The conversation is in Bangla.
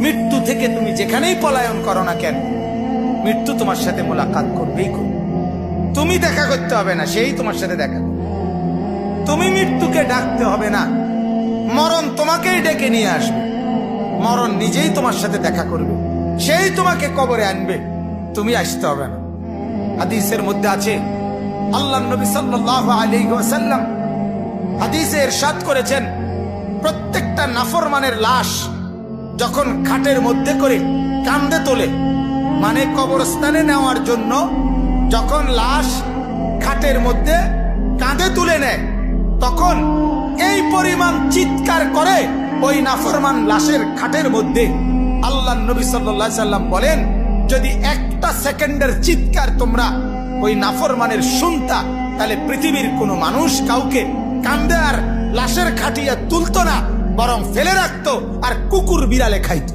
মৃত্যু থেকে তুমি যেখানেই পলায়ন করো না কেন, মৃত্যু তোমার সাথে মোলাকাত করবেই করবে। তুমি দেখা করতে হবে না, সেই তোমার সাথে দেখা করবে। তুমি মৃত্যুকে ডাকতে হবে না, মরণ তোমাকেই ডেকে নিয়ে আসবে। মরণ নিজেই তোমার সাথে দেখা করবে, সেই তোমাকে কবরে আনবে, তুমি আসতে হবে না। হাদিসের মধ্যে আছে, আল্লাহর নবী সাল্লাল্লাহু আলাইহি ওয়াসাল্লাম হাদিসে ইরশাদ করেছেন, প্রত্যেকটা নাফরমানের লাশ যখন খাটের মধ্যে করে কাঁধে তোলে, মানে কবরস্থানে নেওয়ার জন্য যখন লাশ খাটের মধ্যে কাঁধে তুলে নেয়, তখন এই পরিমাণ চিৎকার করে ওই নাফরমান লাশের খাটের মধ্যে। আল্লাহর নবী সাল্লাল্লাহু আলাইহি সাল্লাম বলেন, যদি একটা সেকেন্ডের চিৎকার তোমরা ওই নাফরমানের শুনতা, তাহলে পৃথিবীর কোনো মানুষ কাউকে কাঁধে আর লাশের খাটিয়া তুলতো না, বরং ফেলে রাখতো আর কুকুর বিড়ালে খাইতো।